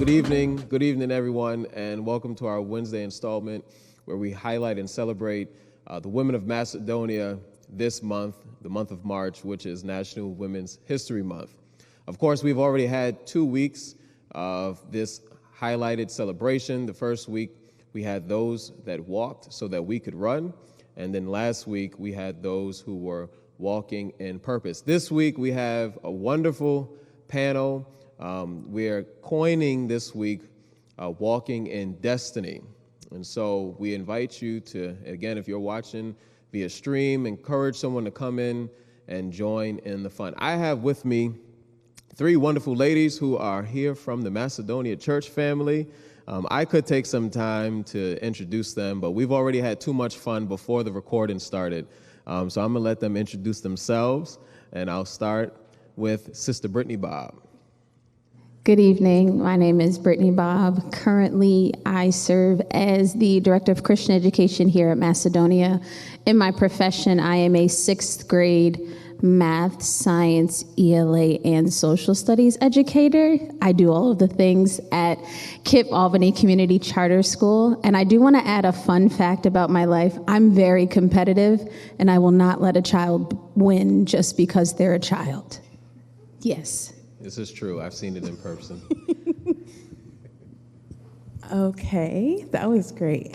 Good evening, everyone, and welcome to our Wednesday installment where we highlight and celebrate the women of Macedonia this month, the month of March, which is National Women's History Month. Of course, we've already had 2 weeks of this highlighted celebration. The first week, we had those that walked so that we could run, and then last week, we had those who were walking in purpose. This week, we have a wonderful panel. We are coining this week Walking in Destiny. And so we invite you to, again, if you're watching via stream, encourage someone to come in and join in the fun. I have with me 3 wonderful ladies who are here from the Macedonia church family. I could take some time to introduce them, but we've already had too much fun before the recording started. So I'm going to let them introduce themselves, and I'll start with Sister Brittany Bobb. Good evening. My name is Brittany Bobb. Currently, I serve as the Director of Christian Education here at Macedonia. In my profession, I am a 6th grade math, science, ELA, and social studies educator. I do all of the things at KIPP Albany Community Charter School. And I do want to add a fun fact about my life. I'm very competitive, and I will not let a child win just because they're a child. Yes. This is true. I've seen it in person. Okay, that was great.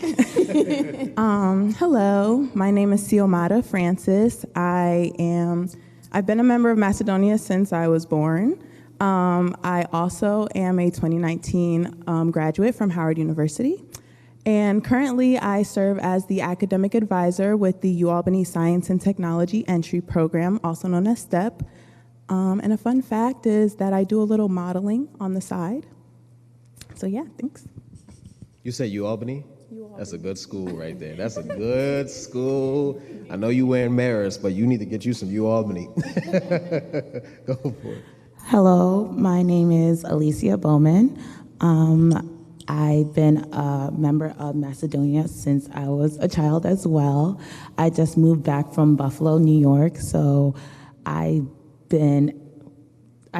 Hello, my name is Xiomara Francis. I've been a member of Macedonia since I was born. I also am a 2019 graduate from Howard University. And currently I serve as the academic advisor with the UAlbany Science and Technology Entry Program, also known as STEP. And a fun fact is that I do a little modeling on the side. So yeah, thanks. You said UAlbany? That's a good school right there. That's a good school. I know you're wearing Marist, but you need to get you some UAlbany. Go for it. Hello, my name is Alicia Bowman. I've been a member of Macedonia since I was a child as well. I just moved back from Buffalo, New York, so I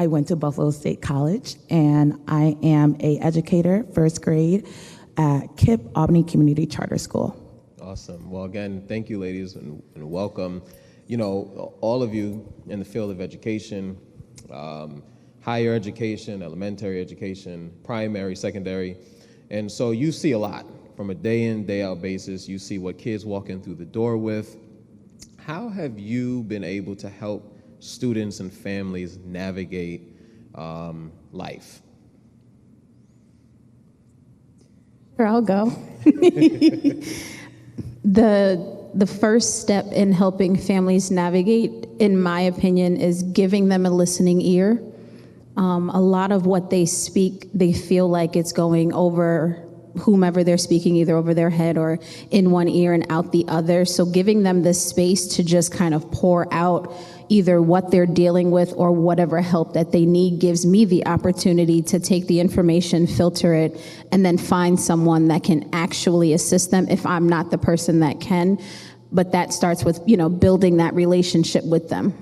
went to Buffalo State College, and I am an educator, 1st grade, at KIPP Albany Community Charter School. Awesome. Well, again, thank you, ladies, and welcome. You know, all of you in the field of education, higher education, elementary education, primary, secondary, and so you see a lot from a day in, day out basis. You see what kids walk in through the door with. How have you been able to help students and families navigate life? Sure, I'll go. The first step in helping families navigate, in my opinion, is giving them a listening ear. A lot of what they speak, they feel like it's going over whomever they're speaking, either over their head or in one ear and out the other. So giving them the space to just kind of pour out either what they're dealing with or whatever help that they need gives me the opportunity to take the information, filter it, and then find someone that can actually assist them if I'm not the person that can. But that starts with, building that relationship with them.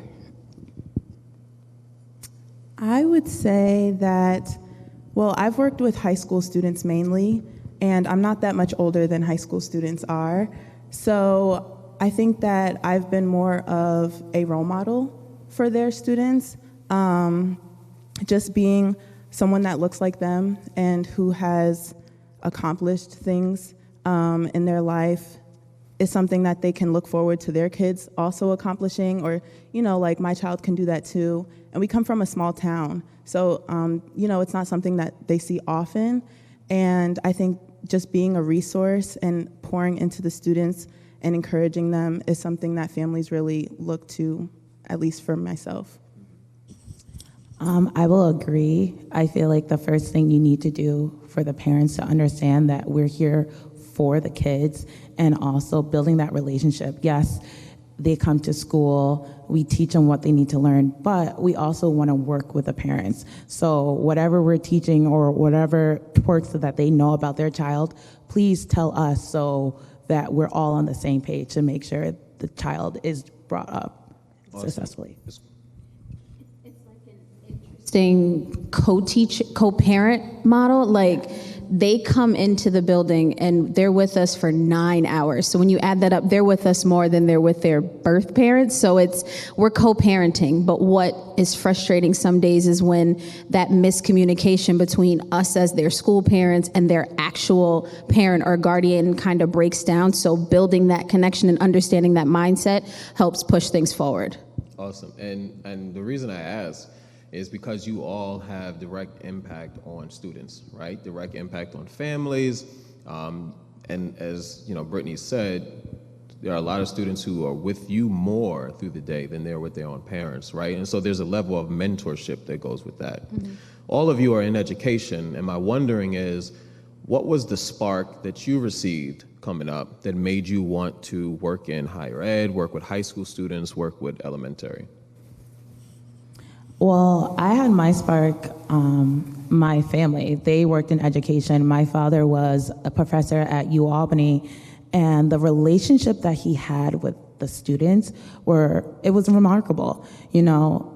I would say that, I've worked with high school students mainly, and I'm not that much older than high school students are. So I think that I've been more of a role model for their students, just being someone that looks like them and who has accomplished things in their life is something that they can look forward to their kids also accomplishing, or, like my child can do that too. And we come from a small town, so, it's not something that they see often. And I think just being a resource and pouring into the students and encouraging them is something that families really look to, at least for myself. I will agree. I feel like the first thing you need to do for the parents to understand that we're here for the kids, and also building that relationship. Yes, they come to school, we teach them what they need to learn, but we also want to work with the parents. So whatever we're teaching or whatever quirks that they know about their child, please tell us so that we're all on the same page to make sure the child is brought up successfully. interesting co-parent model. Like, they come into the building and they're with us for 9 hours. So when you add that up, they're with us more than they're with their birth parents. So we're co-parenting. But what is frustrating some days is when that miscommunication between us as their school parents and their actual parent or guardian kind of breaks down. So building that connection and understanding that mindset helps push things forward. Awesome. And the reason I ask is because you all have direct impact on students, right? Direct impact on families. And as Brittany said, there are a lot of students who are with you more through the day than they're with their own parents, right? And so there's a level of mentorship that goes with that. Mm-hmm. All of you are in education, and my wondering is, what was the spark that you received coming up that made you want to work in higher ed, work with high school students, work with elementary? Well, I had my spark, my family. They worked in education. My father was a professor at UAlbany, and the relationship that he had with the students it was remarkable.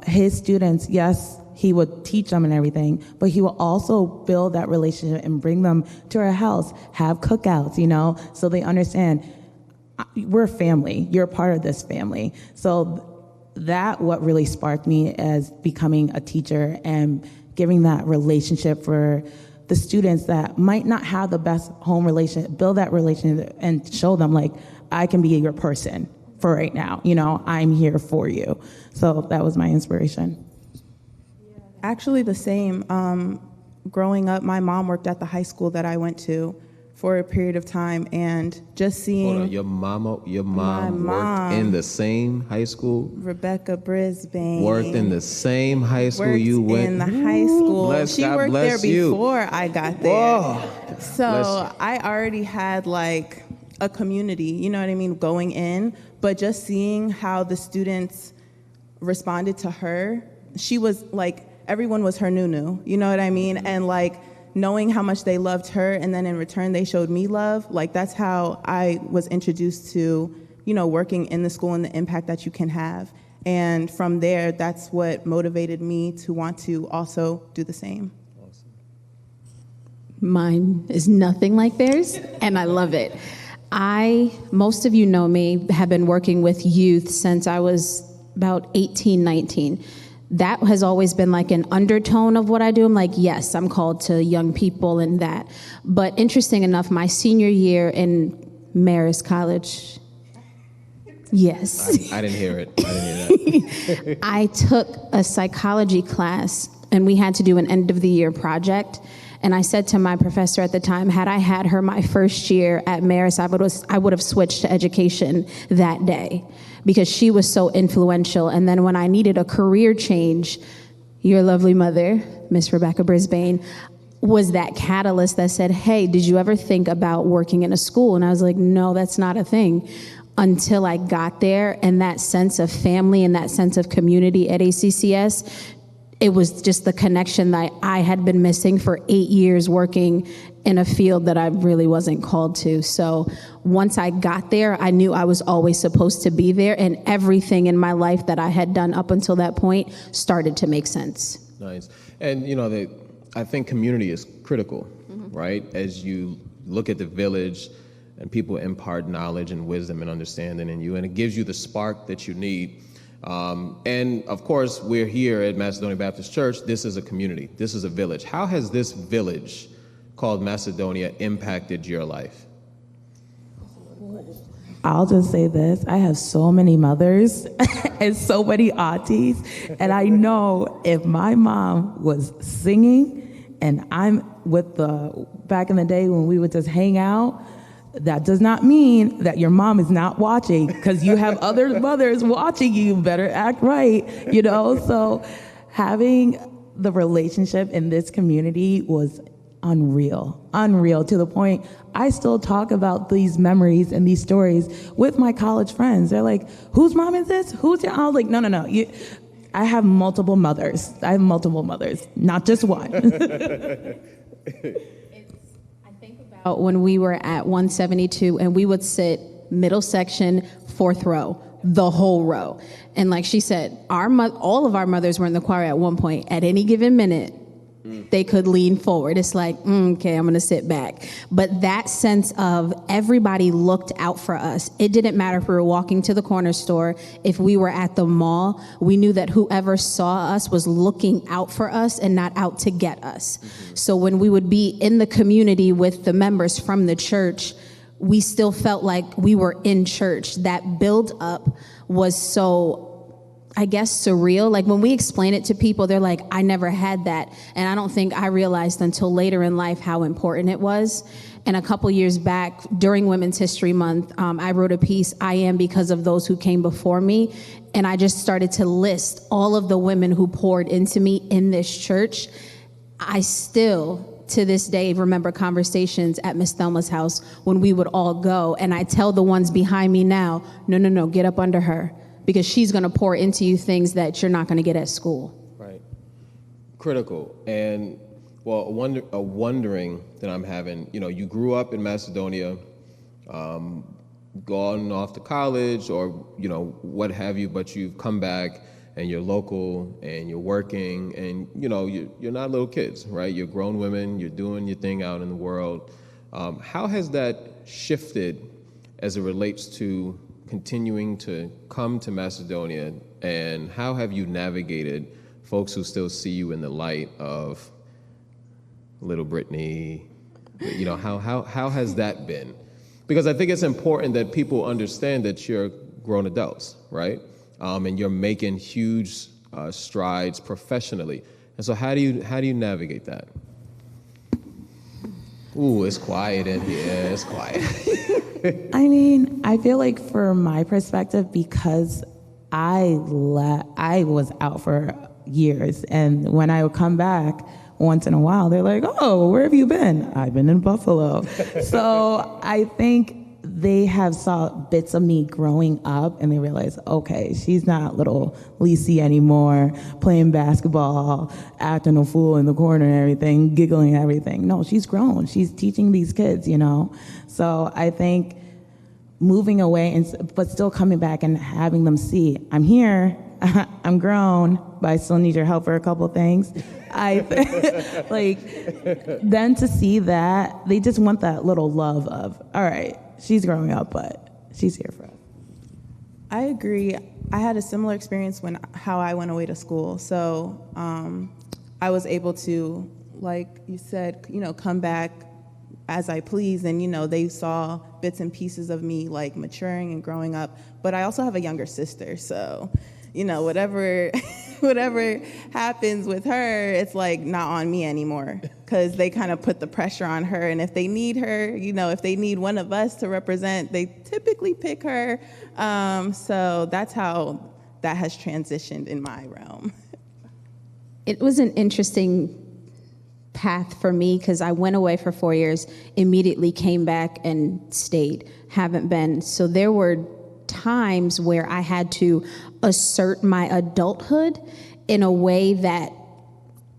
His students, yes, he would teach them and everything, but he will also build that relationship and bring them to our house, have cookouts, so they understand we're a family. You're a part of this family. So that what really sparked me as becoming a teacher and giving that relationship for the students that might not have the best home relationship, build that relationship and show them, like, I can be your person for right now. I'm here for you. So that was my inspiration. Actually, the same. Growing up, my mom worked at the high school that I went to for a period of time, and just seeing... Hold on, your mom worked in the same high school? Rebecca Brisbane. Worked in the same high school you went? In the high school. She worked there you. before I got there. Whoa. So I already had like a community, you know what I mean, going in, but just seeing how the students responded to her, she was like, everyone was her nunu, you know what I mean? And like, knowing how much they loved her, and then in return they showed me love, like that's how I was introduced to, working in the school and the impact that you can have. And from there, that's what motivated me to want to also do the same. Awesome. Mine is nothing like theirs, and I love it. Most of you know me, have been working with youth since I was about 18, 19. That has always been like an undertone of what I do. I'm like, yes, I'm called to young people and that. But interesting enough, my senior year in Marist College, yes. I didn't hear it. I didn't hear that. I took a psychology class, and we had to do an end of the year project. And I said to my professor at the time, had I had her my first year at Marist, I would have switched to education that day, because she was so influential. And then when I needed a career change, your lovely mother, Miss Rebecca Brisbane, was that catalyst that said, hey, did you ever think about working in a school? And I was like, no, that's not a thing. Until I got there, and that sense of family and that sense of community at ACCS, it was just the connection that I had been missing for 8 years working in a field that I really wasn't called to. So once I got there, I knew I was always supposed to be there, and everything in my life that I had done up until that point started to make sense. Nice. And I think community is critical, right? As you look at the village and people impart knowledge and wisdom and understanding in you, and it gives you the spark that you need. And of course, we're here at Macedonia Baptist Church. This is a community. This is a village. How has this village called Macedonia impacted your life? I'll just say this. I have so many mothers and so many aunties. And I know if my mom was singing and I'm with back in the day when we would just hang out, that does not mean that your mom is not watching, because you have other mothers watching you. Better act right, So having the relationship in this community was unreal to the point I still talk about these memories and these stories with my college friends. They're like, whose mom is this? Who's your? I was like, no. I have multiple mothers. Not just one. When we were at 172, and we would sit middle section, fourth row, the whole row. And like she said, all of our mothers were in the choir at one point. At any given minute, they could lean forward. It's like, okay, I'm going to sit back. But that sense of everybody looked out for us. It didn't matter if we were walking to the corner store, if we were at the mall, we knew that whoever saw us was looking out for us and not out to get us. So when we would be in the community with the members from the church, we still felt like we were in church. That build up was so, I guess, surreal. Like when we explain it to people, they're like, I never had that. And I don't think I realized until later in life how important it was. And a couple years back during Women's History Month, I wrote a piece, I Am Because of Those Who Came Before Me. And I just started to list all of the women who poured into me in this church. I still, to this day, remember conversations at Miss Thelma's house when we would all go. And I tell the ones behind me now, no, get up under her, because she's going to pour into you things that you're not going to get at school. Right. Critical. And, well, a wondering that I'm having, you grew up in Macedonia, gone off to college or, what have you, but you've come back and you're local and you're working and, you're not little kids, right? You're grown women, you're doing your thing out in the world. How has that shifted as it relates to continuing to come to Macedonia, and how have you navigated folks who still see you in the light of little Brittany? How has that been? Because I think it's important that people understand that you're grown adults, right? And you're making huge strides professionally. And so how do you navigate that? Ooh, it's quiet in here. It's quiet. I mean, I feel like from my perspective, because I was out for years, and when I would come back once in a while, they're like, oh, where have you been? I've been in Buffalo. So I think they have saw bits of me growing up, and they realize, okay, she's not little Lisi anymore, playing basketball, acting a fool in the corner and everything, giggling and everything. No, she's grown. She's teaching these kids, So I think moving away, but still coming back and having them see, I'm here, I'm grown, but I still need your help for a couple things. Then to see that, they just want that little love of, all right, she's growing up, but she's here for us. I agree. I had a similar experience how I went away to school. So I was able to, like you said, come back as I please, and they saw bits and pieces of me like maturing and growing up. But I also have a younger sister, so whatever happens with her, it's like not on me anymore, because they kind of put the pressure on her. And if they need her, if they need one of us to represent, they typically pick her. So that's how that has transitioned in my realm. It was an interesting path for me, because I went away for 4 years, immediately came back and stayed, haven't been. So there were times where I had to assert my adulthood in a way that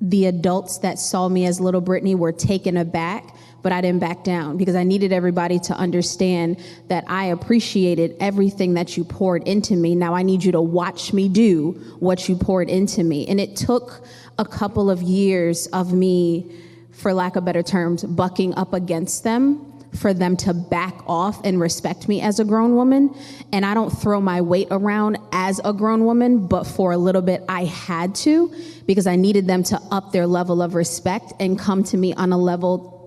the adults that saw me as little Brittany were taken aback, but I didn't back down, because I needed everybody to understand that I appreciated everything that you poured into me. Now I need you to watch me do what you poured into me. And it took a couple of years of me, for lack of better terms, bucking up against them, for them to back off and respect me as a grown woman. And I don't throw my weight around as a grown woman, but for a little bit I had to, because I needed them to up their level of respect and come to me on a level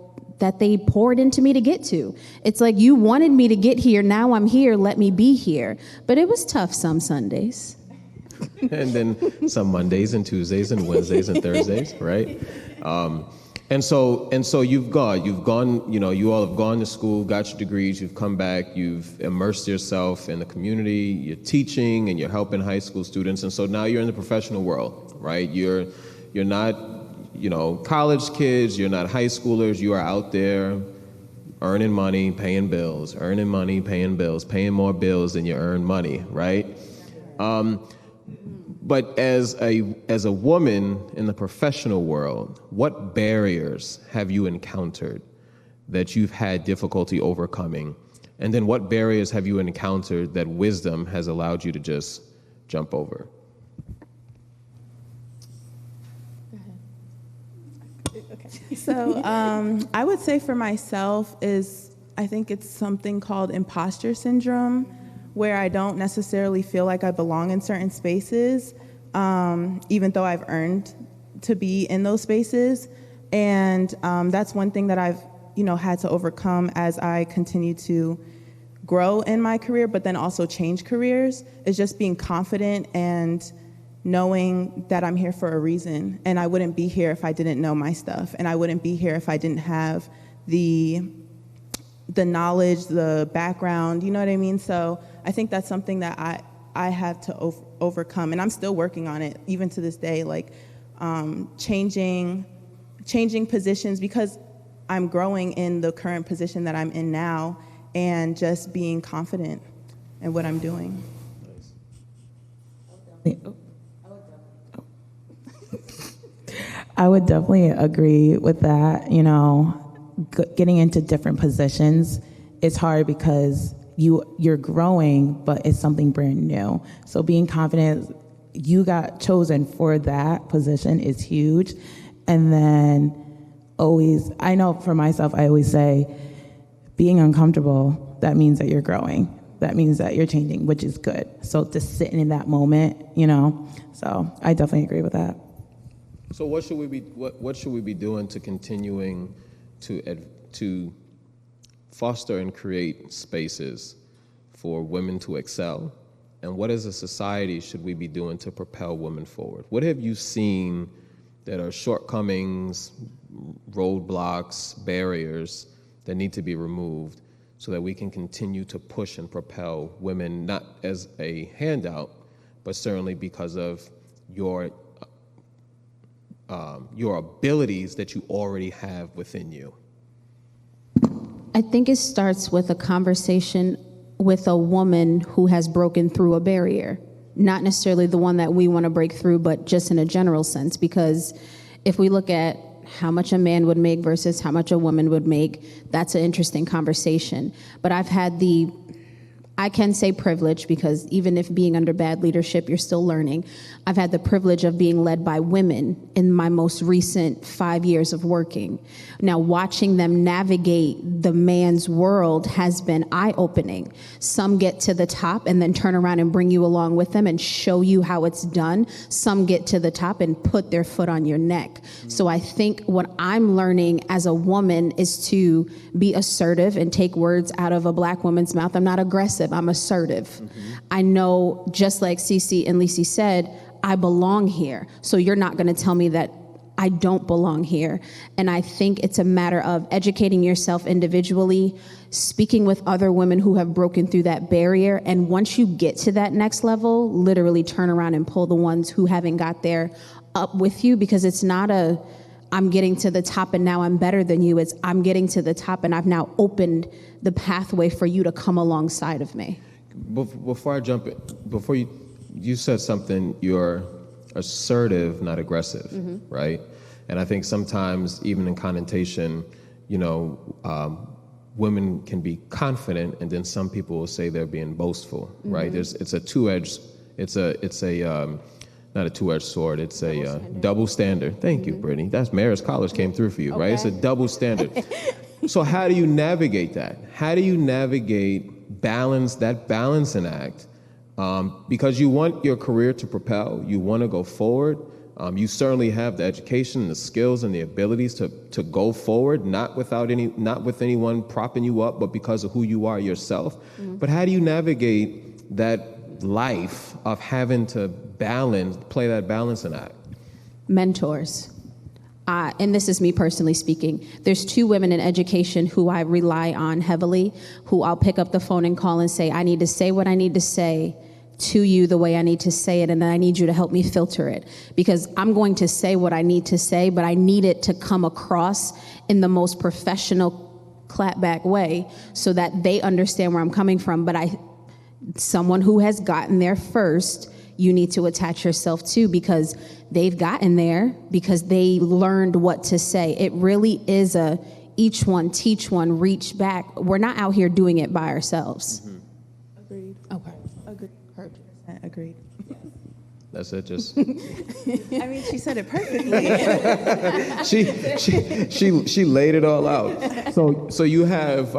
that they poured into me to get to. It's like, you wanted me to get here, now I'm here, let me be here. But it was tough some Sundays. And then some Mondays and Tuesdays and Wednesdays and Thursdays, right? And so you've gone, you all have gone to school, got your degrees, you've come back, you've immersed yourself in the community, you're teaching and you're helping high school students. And so now you're in the professional world, right? You're not, college kids, you're not high schoolers, you are out there earning money, paying bills, paying more bills than you earn money, right? But as a woman in the professional world, what barriers have you encountered that you've had difficulty overcoming? And then what barriers have you encountered that wisdom has allowed you to just jump over? So I would say for myself I think it's something called imposter syndrome, where I don't necessarily feel like I belong in certain spaces, even though I've earned to be in those spaces. And that's one thing that I've had to overcome as I continue to grow in my career, but then also change careers, is just being confident and knowing that I'm here for a reason. And I wouldn't be here if I didn't know my stuff. And I wouldn't be here if I didn't have the knowledge, the background, you know what I mean? So I think that's something that I have to overcome. And I'm still working on it, even to this day, like changing positions, because I'm growing in the current position that I'm in now, and just being confident in what I'm doing. I would definitely agree with that. Getting into different positions, it's hard because you're growing, but it's something brand new. So being confident you got chosen for that position is huge. And then I know for myself, I always say, being uncomfortable, that means that you're growing. That means that you're changing, which is good. So just sitting in that moment, so I definitely agree with that. So what should we be doing to continuing to foster and create spaces for women to excel? And what as a society should we be doing to propel women forward? What have you seen that are shortcomings, roadblocks, barriers that need to be removed so that we can continue to push and propel women, not as a handout, but certainly because of your abilities that you already have within you? I think it starts with a conversation with a woman who has broken through a barrier, not necessarily the one that we want to break through, but just in a general sense. Because if we look at how much a man would make versus how much a woman would make, that's an interesting conversation. But I can say privilege, because even if being under bad leadership, you're still learning. I've had the privilege of being led by women in my most recent 5 years of working. Now, watching them navigate the man's world has been eye-opening. Some get to the top and then turn around and bring you along with them and show you how it's done. Some get to the top and put their foot on your neck. So I think what I'm learning as a woman is to be assertive and take words out of a Black woman's mouth. I'm not aggressive. I'm assertive. Mm-hmm. I know, just like Cece and Lisi said, I belong here. So you're not going to tell me that I don't belong here. And I think it's a matter of educating yourself individually, speaking with other women who have broken through that barrier. And once you get to that next level, literally turn around and pull the ones who haven't got there up with you, because it's not I'm getting to the top and now I'm better than you. It's I'm getting to the top and I've now opened the pathway for you to come alongside of me. Before I jump in, before you said something, you're assertive, not aggressive, mm-hmm. right? And I think sometimes, even in connotation, women can be confident, and then some people will say they're being boastful, mm-hmm. right? It's a two-edged, not a two-edged sword, it's a double standard. Thank mm-hmm. you, Brittany. That's Marist College came through for you, okay. Right? It's a double standard. So how do you navigate that? How do you navigate that balancing act? Because you want your career to propel, you want to go forward. You certainly have the education, the skills, and the abilities to go forward, not with anyone propping you up, but because of who you are yourself. Mm-hmm. But how do you navigate that life of having to play that balancing act? Mentors. And this is me personally speaking. There's 2 women in education who I rely on heavily, who I'll pick up the phone and call and say, I need to say what I need to say to you the way I need to say it, and then I need you to help me filter it. Because I'm going to say what I need to say, but I need it to come across in the most professional, clapback way so that they understand where I'm coming from. But someone who has gotten there first, you need to attach yourself to, because they've gotten there because they learned what to say. It really is each one, teach one, reach back. We're not out here doing it by ourselves. Agreed. Okay. Agreed. 100% agreed. That's it. Just I mean, she said it perfectly. she laid it all out. So you have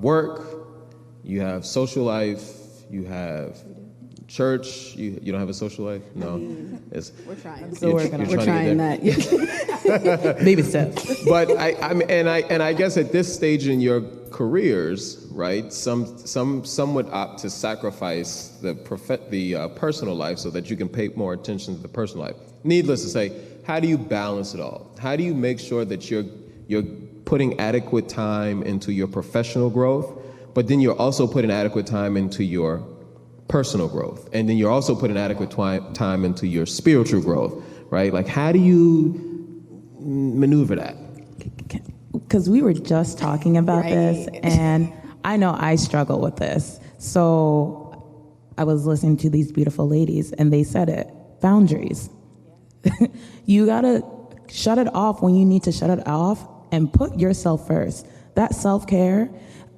work, you have social life, you have church. You don't have a social life? No. We're trying. We're trying that. Baby steps. But I guess at this stage in your careers, right? Some would opt to sacrifice the personal life so that you can pay more attention to the personal life. Needless to say, how do you balance it all? How do you make sure that you're putting adequate time into your professional growth, but then you're also putting adequate time into your personal growth, and then you're also putting adequate time into your spiritual growth, right? Like, how do you maneuver that? Because we were just talking about this, and I know I struggle with this. So I was listening to these beautiful ladies, and they said it, boundaries. You gotta shut it off when you need to shut it off and put yourself first. That self-care,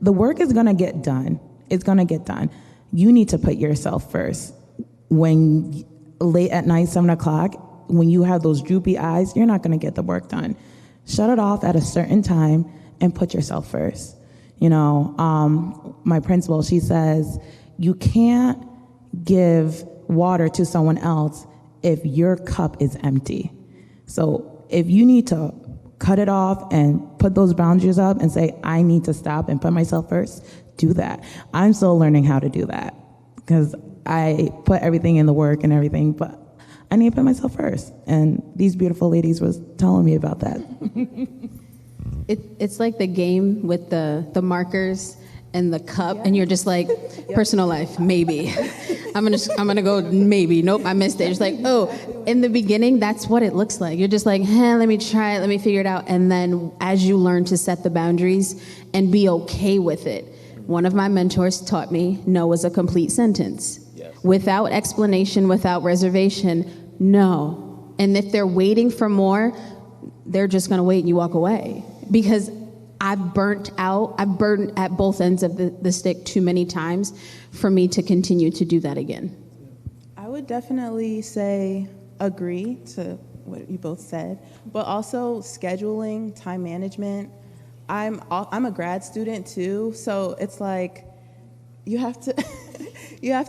the work is gonna get done. It's gonna get done. You need to put yourself first. When late at night, 7 o'clock, when you have those droopy eyes, you're not gonna get the work done. Shut it off at a certain time and put yourself first. You know, my principal, she says, you can't give water to someone else if your cup is empty. So if you need to cut it off and put those boundaries up and say, I need to stop and put myself first, do that. I'm still learning how to do that because I put everything in the work and everything, but I need to put myself first. And these beautiful ladies was telling me about that. It's like the game with the markers and the cup, and you're just like, personal life, maybe. I'm gonna go, maybe. Nope, I missed it. It's like, oh, in the beginning, that's what it looks like. You're just like, let me try it, let me figure it out. And then as you learn to set the boundaries and be okay with it, one of my mentors taught me, no is a complete sentence. Yes. Without explanation, without reservation, no. And if they're waiting for more, they're just gonna wait and you walk away. Because I've burnt at both ends of the stick too many times for me to continue to do that again. I would definitely say agree to what you both said, but also scheduling, time management. I'm a grad student too, so it's like you have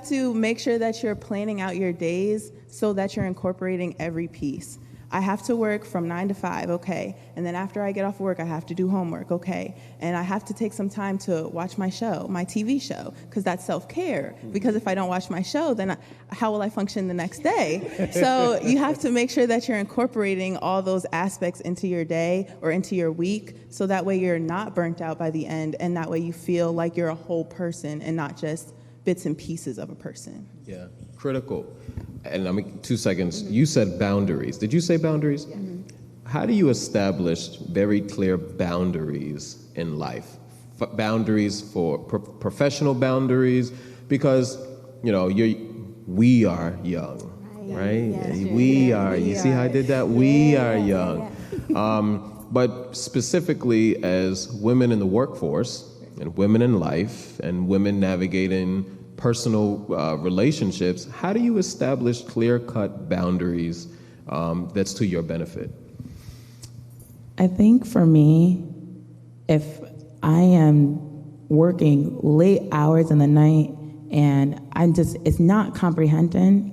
to make sure that you're planning out your days so that you're incorporating every piece. I have to work from 9 to 5, okay. And then after I get off work, I have to do homework, okay. And I have to take some time to watch my show, my TV show, because that's self-care. Because if I don't watch my show, then how will I function the next day? So you have to make sure that you're incorporating all those aspects into your day or into your week, so that way you're not burnt out by the end, and that way you feel like you're a whole person and not just bits and pieces of a person. Yeah, critical. And 2 seconds, you said boundaries. Did you say boundaries? Yeah. How do you establish very clear boundaries in life? Boundaries for professional boundaries, because, we are young, right? Yes, we are. You see how I did that? We are young. But specifically as women in the workforce and women in life and women navigating personal relationships, how do you establish clear-cut boundaries that's to your benefit? I think for me, if I am working late hours in the night and it's not comprehending,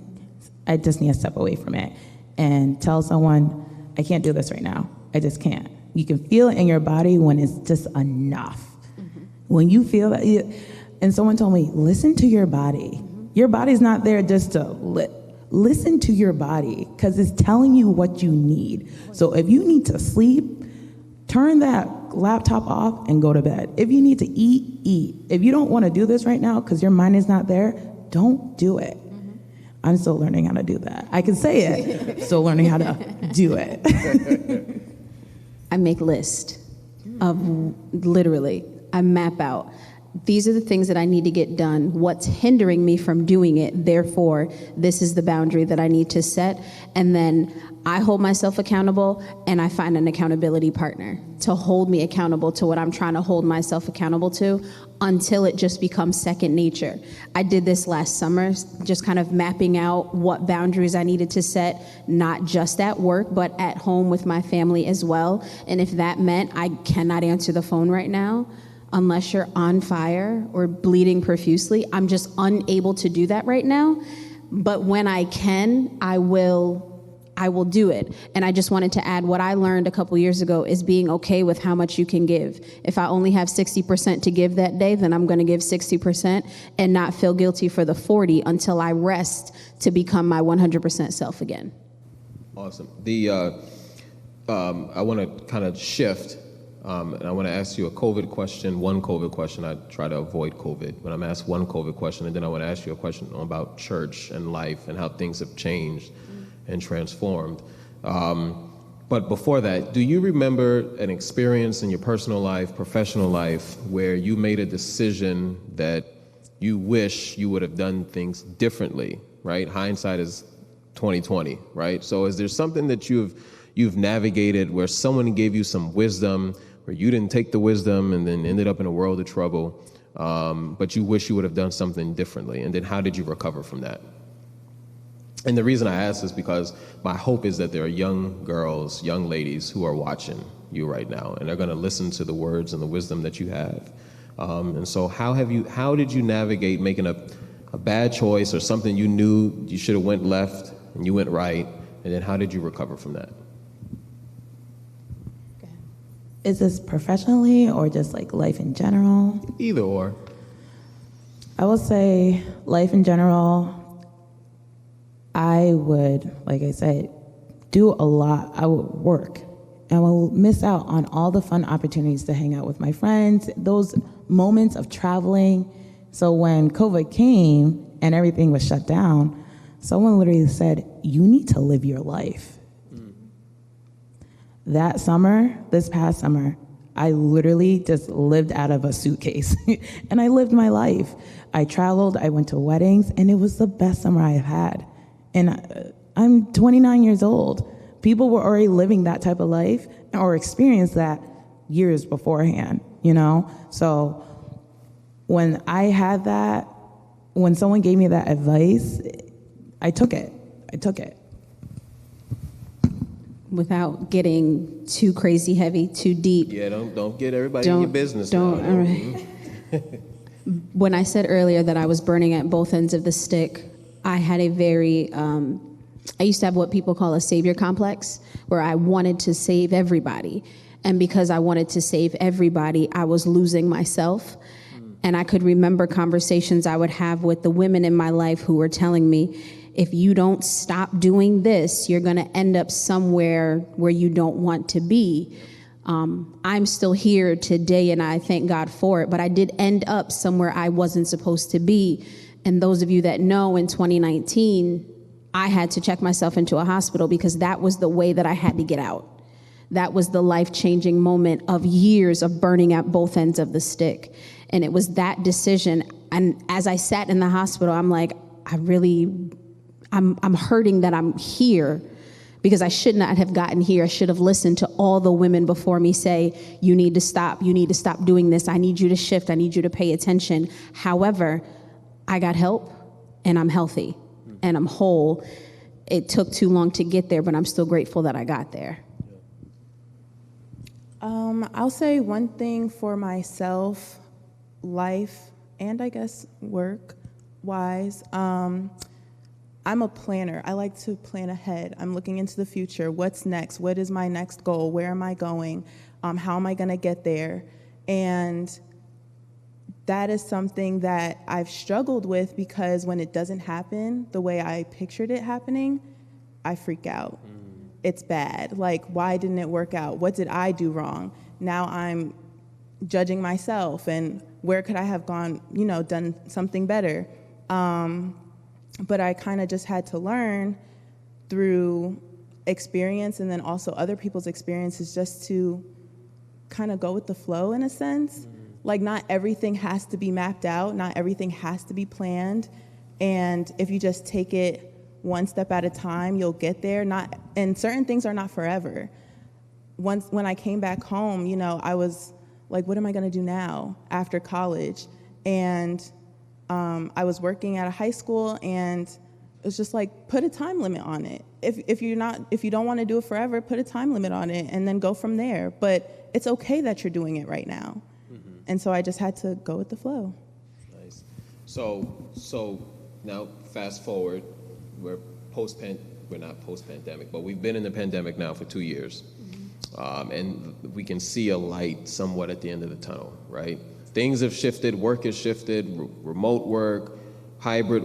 I just need to step away from it and tell someone, I can't do this right now. I just can't. You can feel it in your body when it's just enough. Mm-hmm. When you feel that, and someone told me, listen to your body. Mm-hmm. Your body's not there just to listen to your body, because it's telling you what you need. So if you need to sleep, turn that laptop off and go to bed. If you need to eat, eat. If you don't want to do this right now because your mind is not there, don't do it. Mm-hmm. I'm still learning how to do that. I can say it, still learning how to do it. I make lists of literally, I map out. these are the things that I need to get done. What's hindering me from doing it? Therefore, this is the boundary that I need to set. And then I hold myself accountable, and I find an accountability partner to hold me accountable to what I'm trying to hold myself accountable to, until it just becomes second nature. I did this last summer, just kind of mapping out what boundaries I needed to set, not just at work, but at home with my family as well. And if that meant I cannot answer the phone right now, unless you're on fire or bleeding profusely, I'm just unable to do that right now. But when I can, I will do it. And I just wanted to add, what I learned a couple years ago is being okay with how much you can give. If I only have 60% to give that day, then I'm going to give 60% and not feel guilty for the 40 until I rest to become my 100% self again. Awesome. I want to kind of shift, and I want to ask you a COVID question, one COVID question. I try to avoid COVID, but I'm asked one COVID question, and then I want to ask you a question about church and life and how things have changed and transformed. But before that, do you remember an experience in your personal life, professional life, where you made a decision that you wish you would have done things differently, right? Hindsight is 2020, right? So is there something that you've navigated where someone gave you some wisdom, where you didn't take the wisdom and then ended up in a world of trouble, but you wish you would have done something differently? And then how did you recover from that? And the reason I ask is because my hope is that there are young girls, young ladies who are watching you right now, and they're going to listen to the words and the wisdom that you have. And so how did you navigate making a bad choice or something you knew you should have went left and you went right, and then how did you recover from that? Is this professionally or just like life in general? Either or. I will say life in general. I would, like I said, do a lot. I would work, and I will miss out on all the fun opportunities to hang out with my friends, those moments of traveling. So when COVID came and everything was shut down, someone literally said, you need to live your life. That summer, this past summer, I literally just lived out of a suitcase and I lived my life. I traveled, I went to weddings, and it was the best summer I've had. And I'm 29 years old. People were already living that type of life or experienced that years beforehand, you know? So when I had that, when someone gave me that advice, I took it. Without getting too crazy heavy, too deep. Yeah, don't get everybody in your business. All right. When I said earlier that I was burning at both ends of the stick, I had a very, I used to have what people call a savior complex, where I wanted to save everybody. And because I wanted to save everybody, I was losing myself. And I could remember conversations I would have with the women in my life who were telling me, if you don't stop doing this, you're going to end up somewhere where you don't want to be. I'm still here today, and I thank God for it, but I did end up somewhere I wasn't supposed to be. And those of you that know, in 2019, I had to check myself into a hospital because that was the way that I had to get out. That was the life-changing moment of years of burning at both ends of the stick. And it was that decision. And as I sat in the hospital, I'm like, I'm hurting that I'm here, because I should not have gotten here. I should have listened to all the women before me say, you need to stop doing this. I need you to shift. I need you to pay attention. However, I got help, and I'm healthy, and I'm whole. It took too long to get there, but I'm still grateful that I got there. I'll say one thing for myself, life, and I guess work-wise. I'm a planner. I like to plan ahead. I'm looking into the future. What's next? What is my next goal? Where am I going? How am I going to get there? And that is something that I've struggled with, because when it doesn't happen the way I pictured it happening, I freak out. It's bad. Like, why didn't it work out? What did I do wrong? Now I'm judging myself, and where could I have gone, done something better? But I kind of just had to learn through experience, and then also other people's experiences, just to kind of go with the flow in a sense. like, not everything has to be mapped out, not everything has to be planned, and if you just take it one step at a time, you'll get there. And certain things are not forever. When I came back home, you know, I was like, what am I going to do now after college? And I was working at a high school, and it was just like, put a time limit on it. If you don't want to do it forever, put a time limit on it and then go from there. But it's okay that you're doing it right now. Mm-hmm. And so I just had to go with the flow. Nice. So now fast forward, we're not post-pandemic, but we've been in the pandemic now for 2 years. Mm-hmm. And we can see a light somewhat at the end of the tunnel, right? Things have shifted, work has shifted, remote work, hybrid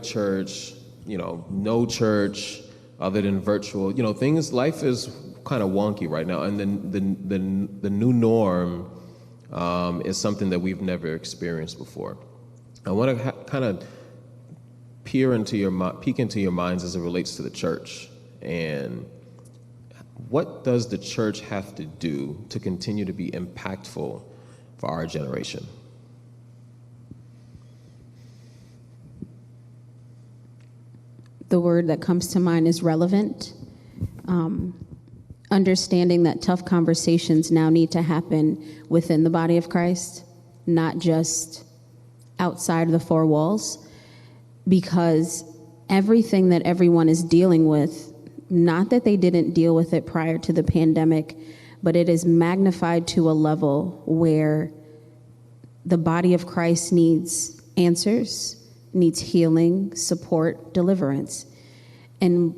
church, you know, no church other than virtual, you know, life is kind of wonky right now. And the new norm is something that we've never experienced before. I want to kind of peek into your minds as it relates to the church. And what does the church have to do to continue to be impactful for our generation? The word that comes to mind is relevant. Understanding that tough conversations now need to happen within the body of Christ, not just outside of the four walls, because everything that everyone is dealing with, not that they didn't deal with it prior to the pandemic, but it is magnified to a level where the body of Christ needs answers, needs healing, support, deliverance. And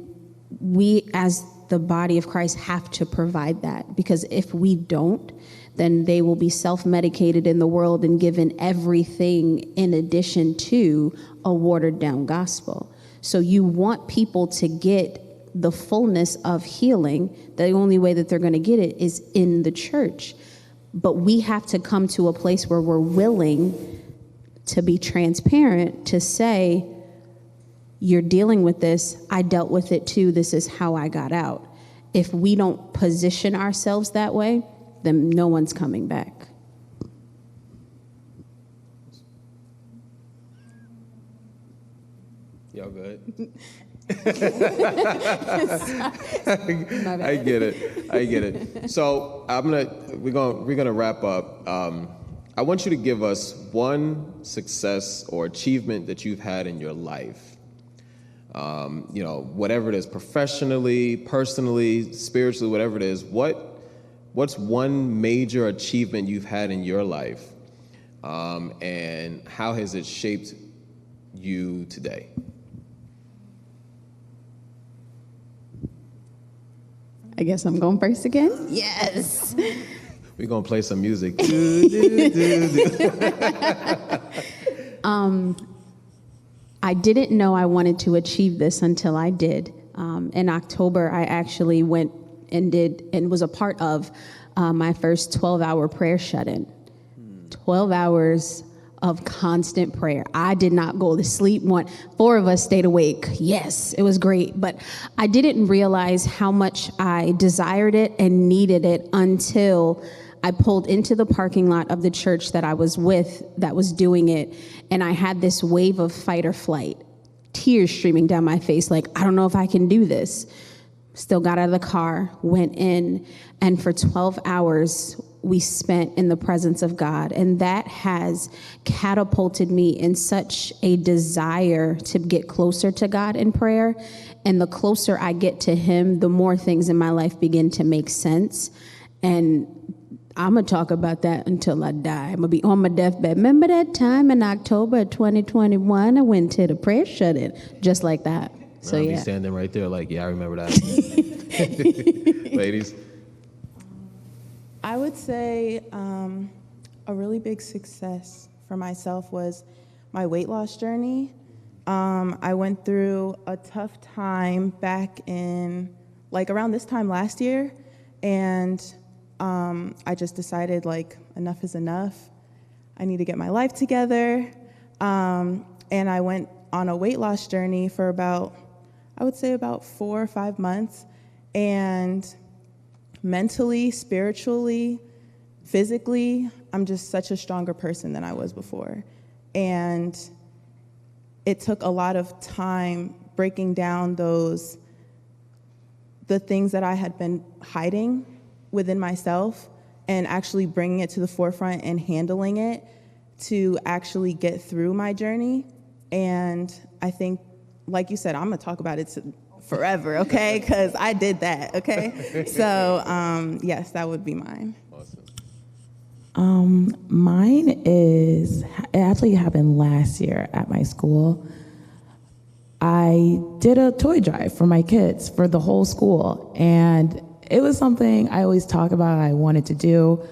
we, as the body of Christ, have to provide that, because if we don't, then they will be self-medicated in the world and given everything in addition to a watered-down gospel. So you want people to get the fullness of healing. The only way that they're going to get it is in the church. But we have to come to a place where we're willing to be transparent, to say, you're dealing with this, I dealt with it too, this is how I got out. If we don't position ourselves that way, then no one's coming back. Y'all good? I get it. So we're gonna wrap up. I want you to give us one success or achievement that you've had in your life. You know, whatever it is, professionally, personally, spiritually, whatever it is. What's one major achievement you've had in your life, and how has it shaped you today? I guess I'm going first again? Yes. We're going to play some music. I didn't know I wanted to achieve this until I did. In October, I actually went and was a part of my first 12-hour prayer shut-in. 12 hours of constant prayer. I did not go to sleep. 4 of us stayed awake. Yes, it was great. But I didn't realize how much I desired it and needed it until I pulled into the parking lot of the church that I was with that was doing it. And I had this wave of fight or flight, tears streaming down my face. Like, I don't know if I can do this. Still got out of the car, went in, and for 12 hours, we spent in the presence of God. And that has catapulted me in such a desire to get closer to God in prayer. And the closer I get to Him, the more things in my life begin to make sense. And I'm going to talk about that until I die. I'm going to be on my deathbed. Remember that time in October 2021, I went to the prayer shut-in, just like that. So, I'll yeah. be standing right there like, yeah, I remember that. Ladies? I would say a really big success for myself was my weight loss journey. I went through a tough time back in, like, around this time last year, and I just decided, like, enough is enough. I need to get my life together. And I went on a weight loss journey for about 4 or 5 months. And mentally, spiritually, physically, I'm just such a stronger person than I was before. And it took a lot of time breaking down the things that I had been hiding within myself and actually bringing it to the forefront and handling it to actually get through my journey. And I think, like you said, I'm gonna talk about it forever, okay? Because I did that, okay? So, yes, that would be mine. Mine it actually happened last year at my school. I did a toy drive for my kids, for the whole school, and it was something I always talk about I wanted to do,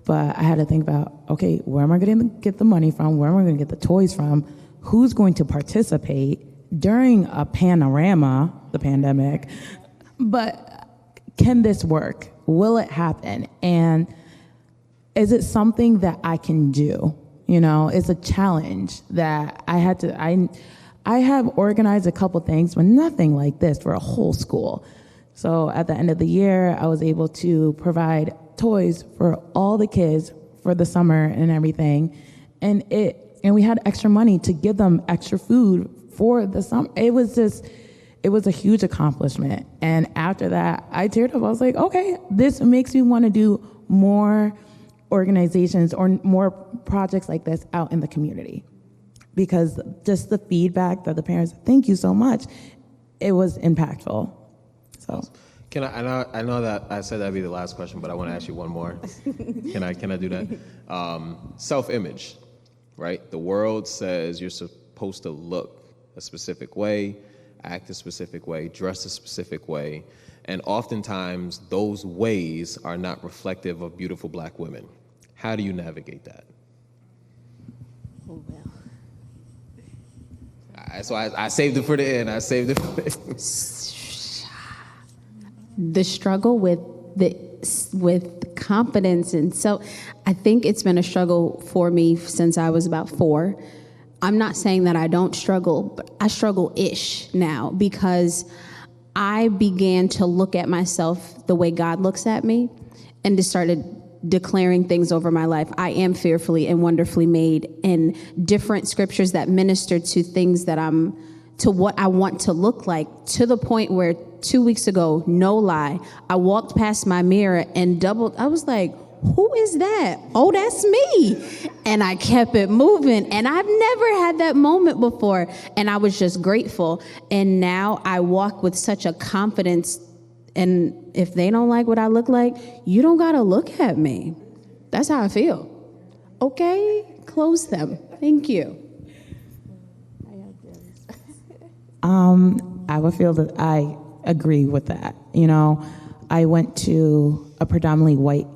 but I had to think about, okay, where am I going to get the money from? Where am I going to get the toys from? Who's going to participate during a panorama, the pandemic? But can this work? Will it happen? And is it something that I can do? You know, it's a challenge that I had to, I have organized a couple things, but nothing like this for a whole school. So at the end of the year, I was able to provide toys for all the kids for the summer and everything. And we had extra money to give them extra food for the summer. It was a huge accomplishment. And after that, I teared up. I was like, okay, this makes me want to do more organizations or more projects like this out in the community. Because just the feedback that the parents, thank you so much, it was impactful. So, I know that I said that'd be the last question, but I want to ask you one more. Can I do that? Self-image, right? The world says you're supposed to look a specific way, act a specific way, dress a specific way, and oftentimes those ways are not reflective of beautiful Black women. How do you navigate that? Oh, well. So I saved it for the end. The struggle with confidence, and so I think it's been a struggle for me since I was about 4. I'm not saying that I don't struggle, but I struggle-ish now because I began to look at myself the way God looks at me and just started declaring things over my life. I am fearfully and wonderfully made, and different scriptures that minister to things that to what I want to look like, to the point where 2 weeks ago, no lie, I walked past my mirror and I was like, who is that? Oh, that's me. And I kept it moving. And I've never had that moment before. And I was just grateful. And now I walk with such a confidence. And if they don't like what I look like, you don't got to look at me. That's how I feel. Okay, close them. Thank you. I would feel that I agree with that. You know, I went to a predominantly white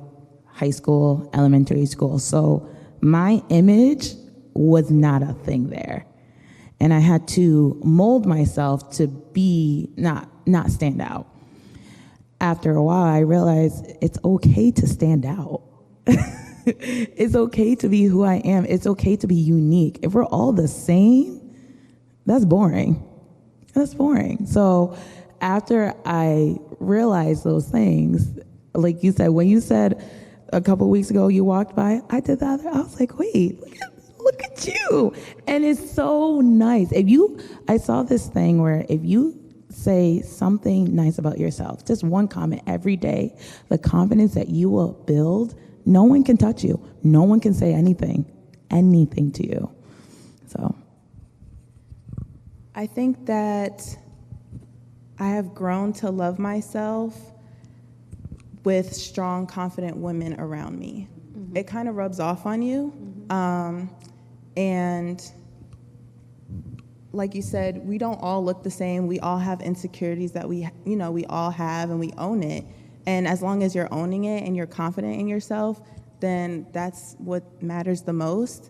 high school, elementary school, so my image was not a thing there. And I had to mold myself to be not stand out. After a while, I realized it's okay to stand out. It's okay to be who I am. It's okay to be unique. If we're all the same, that's boring. That's boring. So after I realized those things, like you said, when you said a couple weeks ago you walked by, I did that. I was like, wait, look at you. And it's so nice. I saw this thing where if you say something nice about yourself, just one comment every day, the confidence that you will build, no one can touch you. No one can say anything to you. So I think that I have grown to love myself with strong, confident women around me. Mm-hmm. It kind of rubs off on you. Mm-hmm. And like you said, we don't all look the same. We all have insecurities that we all have, and we own it. And as long as you're owning it and you're confident in yourself, then that's what matters the most.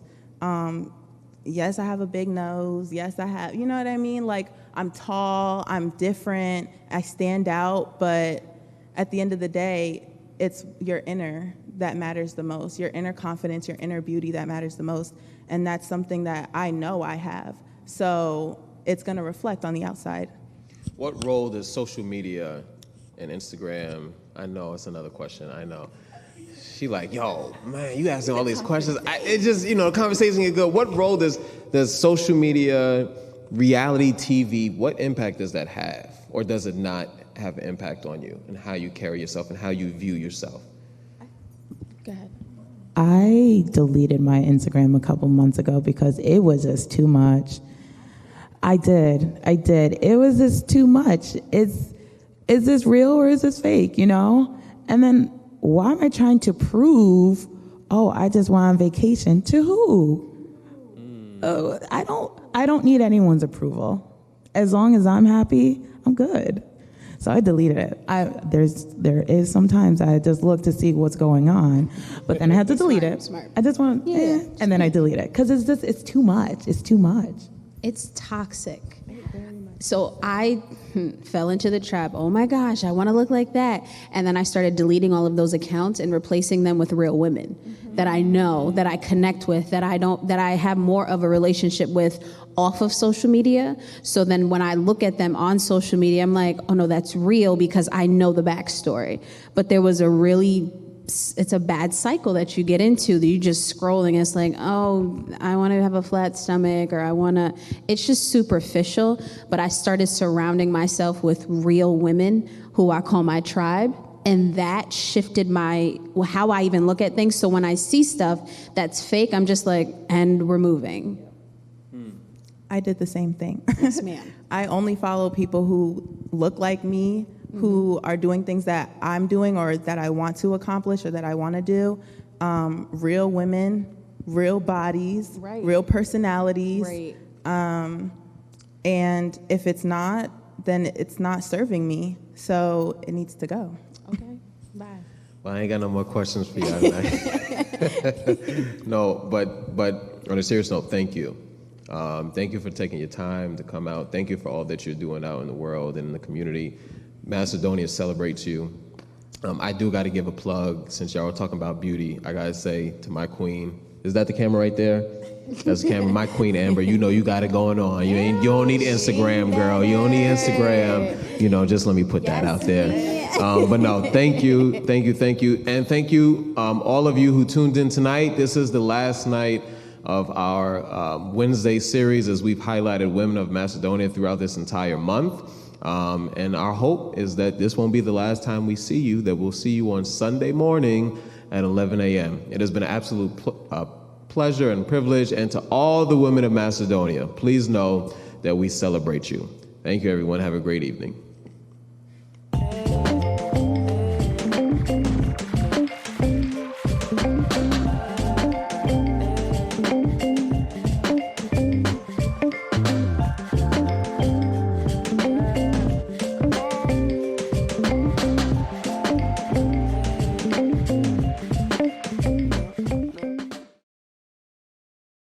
Yes, I have a big nose. Yes, I have, you know what I mean? Like, I'm tall, I'm different, I stand out, but at the end of the day, it's your inner that matters the most, your inner confidence, your inner beauty that matters the most. And that's something that I know I have. So it's gonna reflect on the outside. What role does social media and Instagram, I know it's another question, she like, yo, man, you asking all these questions. It just, the conversation can go. What role does social media, reality TV, what impact does that have? Or does it not have an impact on you and how you carry yourself and how you view yourself? Go ahead. I deleted my Instagram a couple months ago because it was just too much. I did. It was just too much. Is this real or is this fake, And then why am I trying to prove, I just went on vacation? To who? I don't need anyone's approval. As long as I'm happy, I'm good. So I deleted it. There is sometimes I just look to see what's going on, but then I had to delete it. Smart. I just want, and then I delete it because it's too much. It's too much. It's toxic. So I fell into the trap. Oh my gosh, I want to look like that. And then I started deleting all of those accounts and replacing them with real women that I know, that I connect with, that I have more of a relationship with off of social media. So then when I look at them on social media, I'm like, oh no, that's real because I know the backstory. But there was it's a bad cycle that you get into, that you just scrolling. It's like, oh, I want to have a flat stomach, or it's just superficial. But I started surrounding myself with real women who I call my tribe. And that shifted how I even look at things. So when I see stuff that's fake, I'm just like, and we're moving. I did the same thing. Yes, ma'am. I only follow people who look like me, who are doing things that I'm doing or that I want to accomplish or that I want to do. Real women, real bodies, right. Real personalities. Right. And if it's not, then it's not serving me. So it needs to go. Okay, bye. Well, I ain't got no more questions for you tonight. No, but on a serious note, thank you. Thank you for taking your time to come out. Thank you for all that you're doing out in the world and in the community. Macedonia celebrates you. I do got to give a plug, since y'all were talking about beauty. I got to say to my queen, is that the camera right there? That's the camera. My queen, Amber, you got it going on. You don't need Instagram, girl. You don't need Instagram. Just let me put that out there. But no, thank you. And thank you, all of you who tuned in tonight. This is the last night of our Wednesday series, as we've highlighted women of Macedonia throughout this entire month. And our hope is that this won't be the last time we see you, that we'll see you on Sunday morning at 11 a.m. It has been an absolute pleasure and privilege. And to all the women of Macedonia, please know that we celebrate you. Thank you, everyone. Have a great evening.